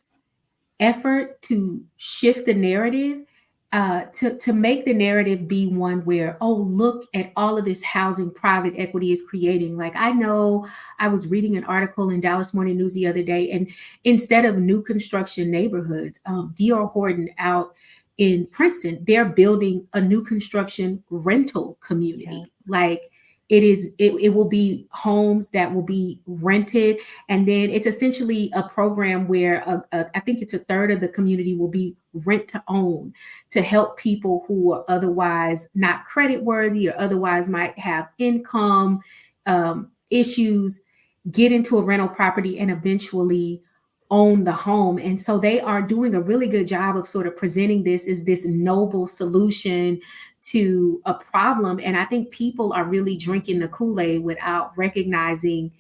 effort to shift the narrative, to make the narrative be one where, oh, look at all of this housing private equity is creating. Like, I know I was reading an article in Dallas Morning News the other day, and instead of new construction neighborhoods, D.R. Horton out in Princeton, they're building a new construction rental community. Like it will be homes that will be rented. And then it's essentially a program where I think it's a third of the community will be rent to own, to help people who are otherwise not credit worthy or otherwise might have income issues get into a rental property and eventually own the home. And so they are doing a really good job of sort of presenting this as this noble solution to a problem. And I think people are really drinking the Kool-Aid without recognizing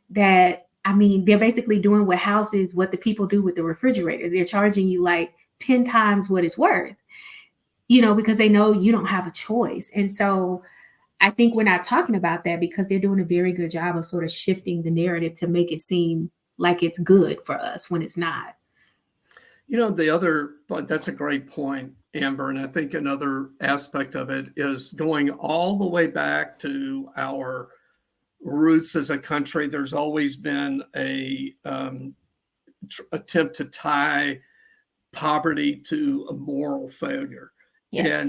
that, I mean, they're basically doing what the people do with the refrigerators. They're charging you like 10 times what it's worth, you know, because they know you don't have a choice. And so I think we're not talking about that because they're doing a very good job of sort of shifting the narrative to make it seem like it's good for us when it's not. You know, that's a great point, Amber. And I think another aspect of it is going all the way back to our roots as a country. There's always been a attempt to tie poverty to a moral failure. Yes.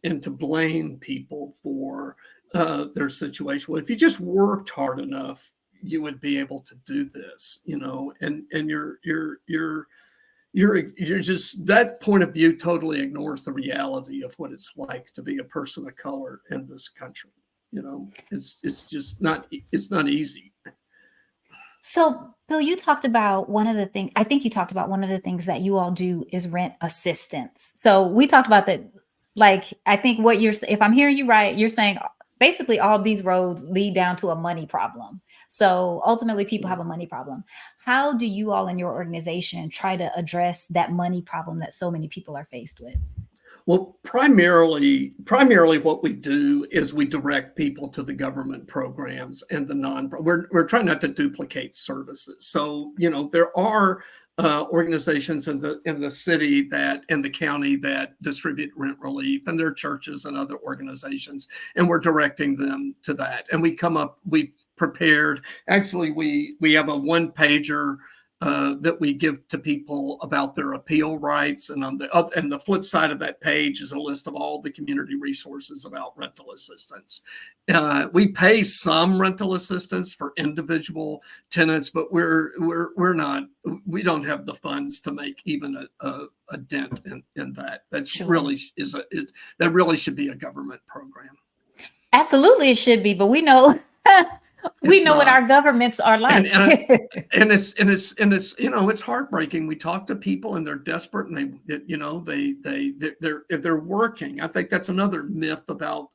And to blame people for their situation. Well, if you just worked hard enough, you would be able to do this, and you're just, that point of view totally ignores the reality of what it's like to be a person of color in this country. It's just not, it's not easy. So, Bill, you talked about one of the things, I think you talked about one of the things that you all do is rent assistance. So we talked about that. Like, I think if I'm hearing you right, you're saying basically all of these roads lead down to a money problem. So ultimately people have a money problem. How do you all in your organization try to address that money problem that so many people are faced with? Well, primarily what we do is we direct people to the government programs and the we're trying not to duplicate services. So, there are organizations in the city and the county that distribute rent relief, and there are churches and other organizations, and we're directing them to that. And we've prepared, actually, we have a one-pager that we give to people about their appeal rights. And on the flip side of that page is a list of all the community resources about rental assistance. We pay some rental assistance for individual tenants, but we don't have the funds to make even a dent in that. That's sure. That really should be a government program. Absolutely, it should be, but we know what our governments are like. And it's heartbreaking. We talk to people and they're desperate, and they're working. I think that's another myth about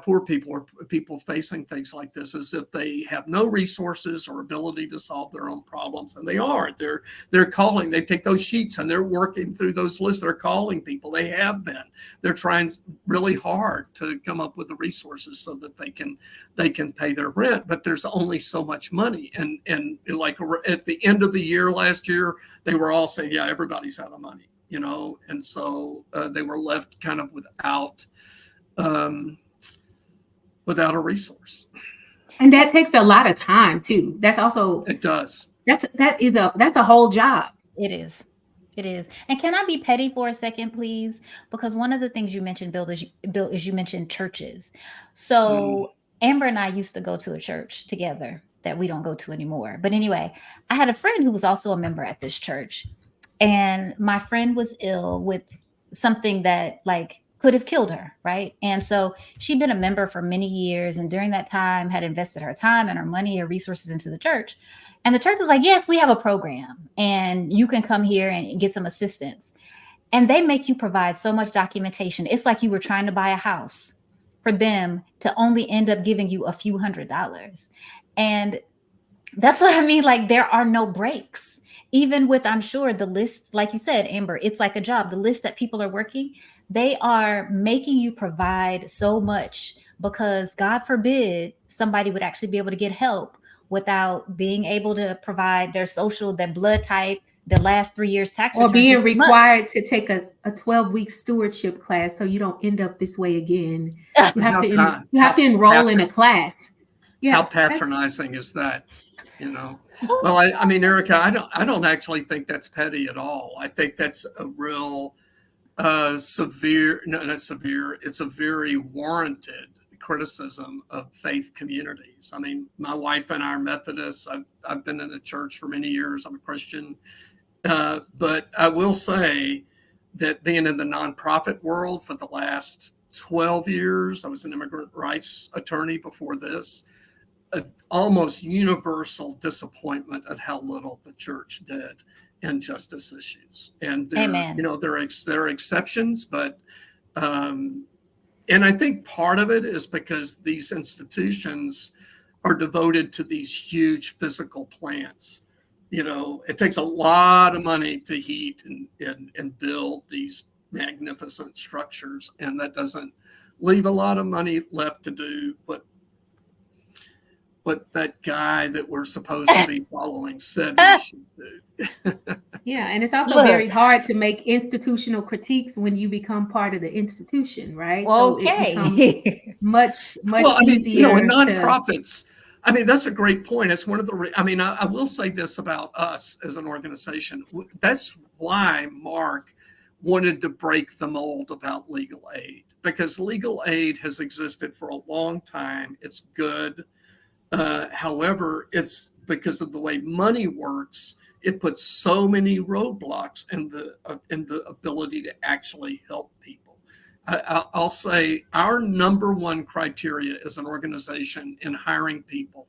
poor people or people facing things like this, is if they have no resources or ability to solve their own problems. And they're calling, they take those sheets and they're working through those lists. They're calling people. They have been. They're trying really hard to come up with the resources so that they can pay their rent, but there's only so much money. And like at the end of the year last year, they were all saying, yeah, everybody's out of money, and so they were left kind of without a resource. And that takes a lot of time too. That's also, it does. That's a whole job. It is. And can I be petty for a second, please? Because one of the things you mentioned, Bill, is you mentioned churches. So Amber and I used to go to a church together that we don't go to anymore. But anyway, I had a friend who was also a member at this church, and my friend was ill with something that could have killed her, right? And so she'd been a member for many years, and during that time had invested her time and her money, her resources into the church. And the church was like, yes, we have a program and you can come here and get some assistance. And they make you provide so much documentation. It's like you were trying to buy a house for them to only end up giving you a few $100s. And that's what I mean. There are no breaks. Even with, I'm sure, the list, like you said, Amber, it's like a job. The list that people are working, they are making you provide so much because, God forbid, somebody would actually be able to get help without being able to provide their social, their blood type, the last 3 years tax returns. Or being required to take a 12-week stewardship class so you don't end up this way again. You have to enroll in a class. Yeah, how patronizing is that? Well, I mean, Erika, I don't actually think that's petty at all. I think that's a real severe, no, not severe. It's a very warranted criticism of faith communities. I mean, my wife and I are Methodists. I've been in the church for many years. I'm a Christian. But I will say that being in the nonprofit world for the last 12 years, I was an immigrant rights attorney before this, almost universal disappointment at how little the church did in justice issues. And there are exceptions, but and I think part of it is because these institutions are devoted to these huge physical plants. It takes a lot of money to heat and build these magnificent structures, and that doesn't leave a lot of money left to do what that guy that we're supposed to be following said we should do. Yeah, and it's also very hard to make institutional critiques when you become part of the institution, right? Okay. So it becomes much easier. In nonprofits, I mean, that's a great point. It's one of the, I will say this about us as an organization. That's why Mark wanted to break the mold about legal aid, because legal aid has existed for a long time. It's good. However, it's because of the way money works, it puts so many roadblocks in the ability to actually help people. I'll say our number one criteria as an organization in hiring people,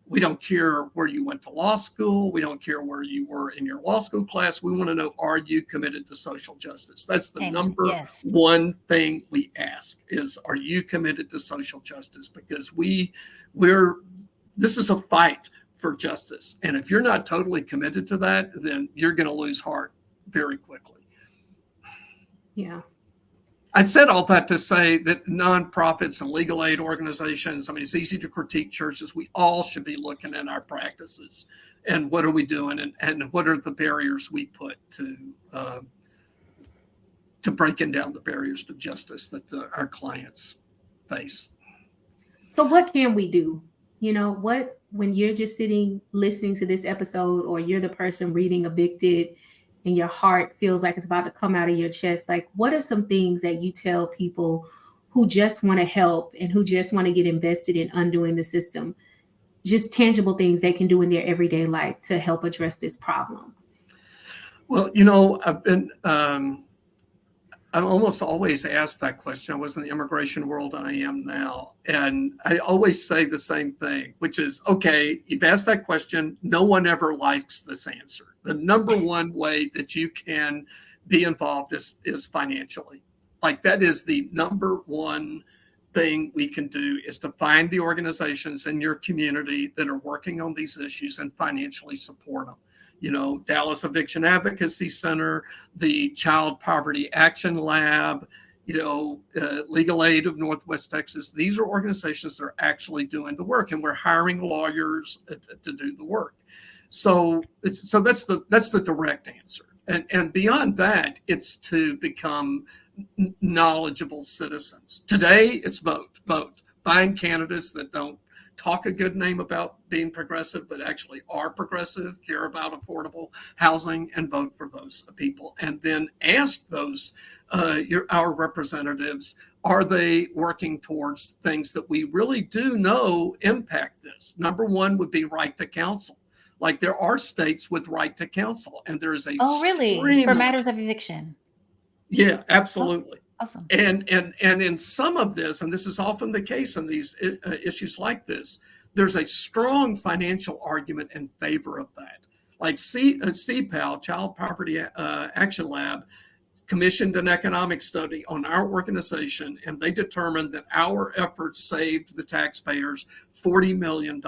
we don't care where you went to law school. We don't care where you were in your law school class. We want to know, are you committed to social justice? That's the number one thing we ask is, are you committed to social justice? Because this is a fight for justice. And if you're not totally committed to that, then you're going to lose heart very quickly. Yeah. I said all that to say that nonprofits and legal aid organizations, I mean, it's easy to critique churches. We all should be looking at our practices and what are we doing and what are the barriers we put to breaking down the barriers to justice that our clients face. So what can we do? You know, when you're just sitting listening to this episode, or you're the person reading Evicted and your heart feels like it's about to come out of your chest, like what are some things that you tell people who just want to help and who just want to get invested in undoing the system? Just tangible things they can do in their everyday life to help address this problem. Well, you know, I'm almost always asked that question. I was in the immigration world and I am now. And I always say the same thing, which is, okay, you've asked that question. No one ever likes this answer. The number one way that you can be involved is financially. Like that is the number one thing we can do, is to find the organizations in your community that are working on these issues and financially support them. You know, Dallas Eviction Advocacy Center, the Child Poverty Action Lab, Legal Aid of Northwest Texas. These are organizations that are actually doing the work, and we're hiring lawyers to do the work. So that's the direct answer. And beyond that, it's to become knowledgeable citizens. Today, it's vote. Find candidates that don't talk a good name about being progressive, but actually are progressive, care about affordable housing, and vote for those people. And then ask those, our representatives, are they working towards things that we really do know impact this? Number one would be right to counsel. Like there are states with right to counsel, and there is a for matters of eviction. Yeah, absolutely. Awesome. And in some of this, and this is often the case in these issues like this, there's a strong financial argument in favor of that. Like CPAL, Child Poverty Action Lab, commissioned an economic study on our organization, and they determined that our efforts saved the taxpayers $40 million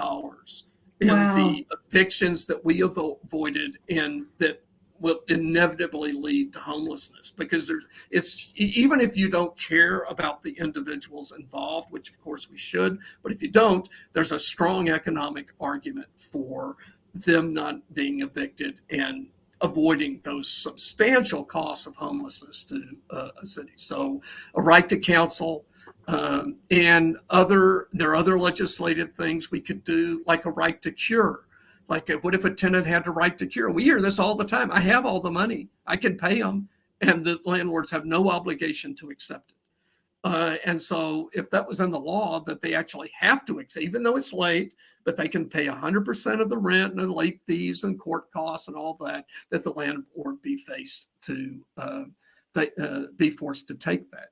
in the evictions that we avoided, and that will inevitably lead to homelessness, because it's even if you don't care about the individuals involved, which of course we should, but if you don't, there's a strong economic argument for them not being evicted and avoiding those substantial costs of homelessness to a city. So a right to counsel, and there are other legislative things we could do, like a right to cure. Like, what if a tenant had the right to cure? We hear this all the time. I have all the money. I can pay them. And the landlords have no obligation to accept it. And so if that was in the law, that they actually have to accept, even though it's late, but they can pay 100% of the rent and the late fees and court costs and all that the landlord be forced to take that.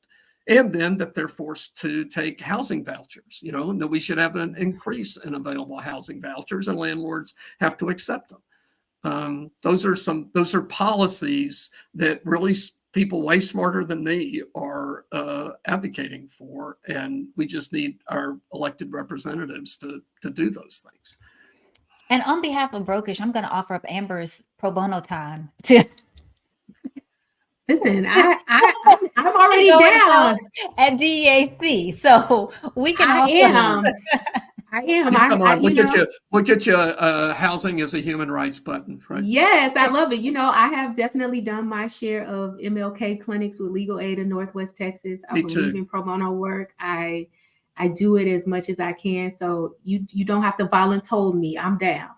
And then that they're forced to take housing vouchers, and that we should have an increase in available housing vouchers, and landlords have to accept them. Those are policies that really people way smarter than me are advocating for, and we just need our elected representatives to do those things. And on behalf of Brokish, I'm going to offer up Amber's pro bono time to. Listen, I'm already down at DEAC, so we can. I am. Come on, we'll get you a housing as a human rights button, right? Yes, I love it. I have definitely done my share of MLK clinics with Legal Aid in Northwest Texas. I believe in pro bono work. I I do it as much as I can. So you don't have to volunteer me. I'm down.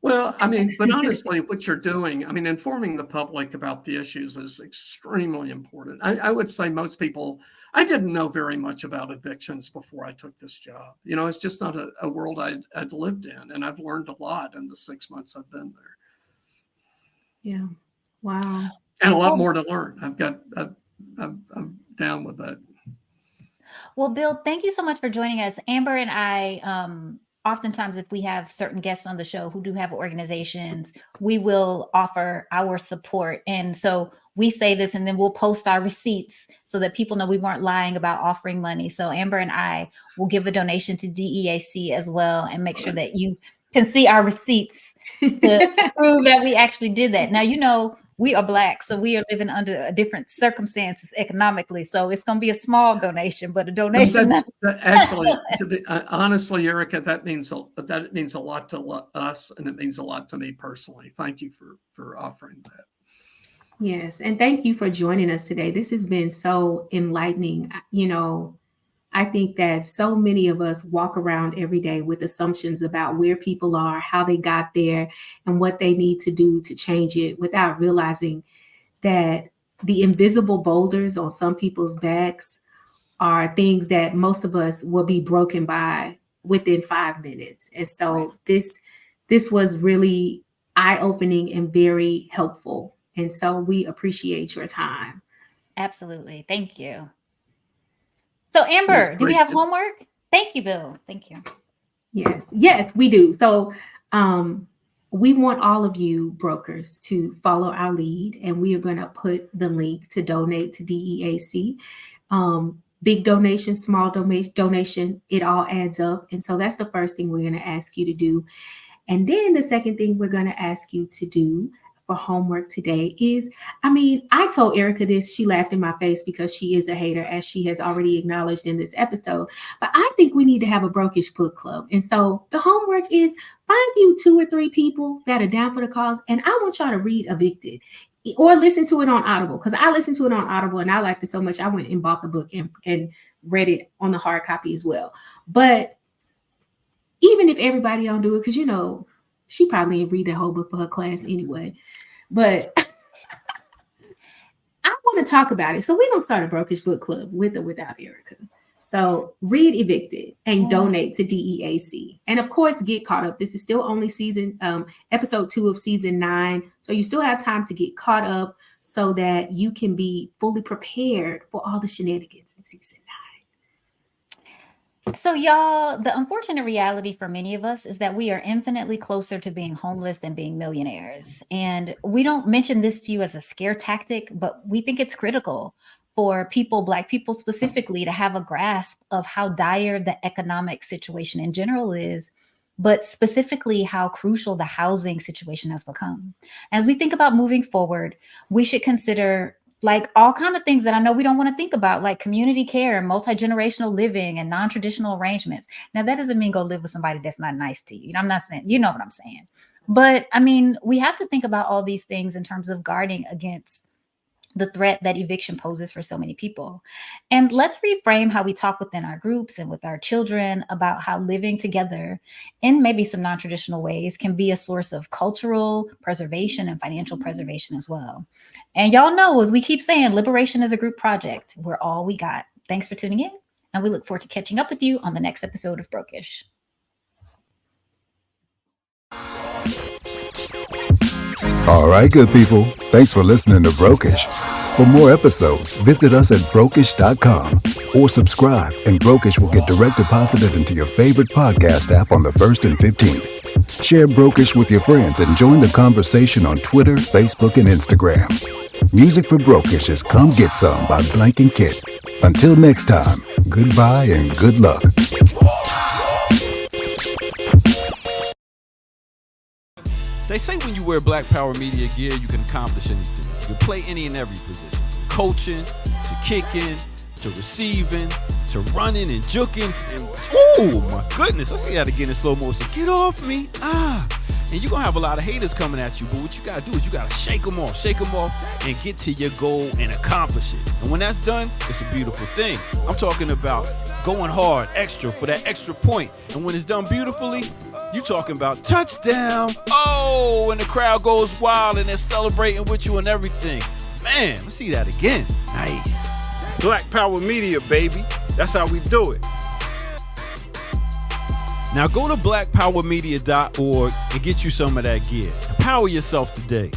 Well, I mean, but honestly, what you're doing, I mean, informing the public about the issues is extremely important. I would say most people, I didn't know very much about evictions before I took this job. You know, it's just not a world I'd lived in. And I've learned a lot in the 6 months I've been there. Yeah. Wow. And a lot more to learn. I'm down with that. Well, Bill, thank you so much for joining us. Amber and I, oftentimes, if we have certain guests on the show who do have organizations, we will offer our support. And so we say this, and then we'll post our receipts so that people know we weren't lying about offering money. So Amber and I will give a donation to DEAC as well, and make sure that you can see our receipts to prove that we actually did that. Now, you know, we are Black, so we are living under different circumstances economically. So it's going to be a small donation, but a donation. Actually, to be honestly, Erika, that means a lot to us, and it means a lot to me personally. Thank you for offering that. Yes, and thank you for joining us today. This has been so enlightening. You know, I think that so many of us walk around every day with assumptions about where people are, how they got there, and what they need to do to change it, without realizing that the invisible boulders on some people's backs are things that most of us will be broken by within 5 minutes. And so this was really eye-opening and very helpful. And so we appreciate your time. Absolutely. Thank you. So Amber, do we have homework? Thank you, Bill. Thank you. Yes, we do. So we want all of you brokers to follow our lead, and we are going to put the link to donate to DEAC. Big donation, small donation, it all adds up. And so that's the first thing we're going to ask you to do. And then the second thing we're going to ask you to do for homework today is, I told Erika this, she laughed in my face because she is a hater, as she has already acknowledged in this episode. But I think we need to have a Brokish book club. And so the homework is, find you 2 or 3 people that are down for the cause, and I want y'all to read Evicted or listen to it on Audible, because I listened to it on Audible and I liked it so much I went and bought the book and read it on the hard copy as well. But even if everybody don't do it, because, you know, she probably didn't read that whole book for her class anyway. But I want to talk about it. So we're going to start a Brokish book club with or without Erika. So read Evicted and donate to DEAC. And of course, get caught up. This is still only episode 2 of season 9. So you still have time to get caught up so that you can be fully prepared for all the shenanigans in season 9. So y'all, the unfortunate reality for many of us is that we are infinitely closer to being homeless than being millionaires. And we don't mention this to you as a scare tactic, but we think it's critical for people, Black people specifically, to have a grasp of how dire the economic situation in general is, but specifically how crucial the housing situation has become. As we think about moving forward, we should consider like all kind of things that I know we don't want to think about, like community care, multi-generational living, and non-traditional arrangements. Now, that doesn't mean go live with somebody that's not nice to you. You know, I'm not saying, you know what I'm saying. But I mean, we have to think about all these things in terms of guarding against the threat that eviction poses for so many people. And let's reframe how we talk within our groups and with our children about how living together in maybe some non-traditional ways can be a source of cultural preservation and financial preservation as well. And y'all know, as we keep saying, liberation is a group project. We're all we got. Thanks for tuning in, and we look forward to catching up with you on the next episode of Brokish. All right, good people. Thanks for listening to Brokish. For more episodes, visit us at brokish.com or subscribe, and Brokish will get direct deposited into your favorite podcast app on the 1st and 15th. Share Brokish with your friends and join the conversation on Twitter, Facebook, and Instagram. Music for Brokish is Come Get Some by Blank and Kit. Until next time, goodbye and good luck. They say when you wear Black Power Media gear, you can accomplish anything. You can play any and every position. From coaching, to kicking, to receiving, to running and juking. And, oh my goodness, I see how to get in slow motion. Get off me. And you're going to have a lot of haters coming at you, but what you got to do is you got to shake them off, and get to your goal and accomplish it. And when that's done, it's a beautiful thing. I'm talking about going hard, extra, for that extra point. And when it's done beautifully, you talking about touchdown. Oh, and the crowd goes wild and they're celebrating with you and everything. Man, let's see that again. Nice. Black Power Media, baby. That's how we do it. Now go to blackpowermedia.org and get you some of that gear. Empower yourself today.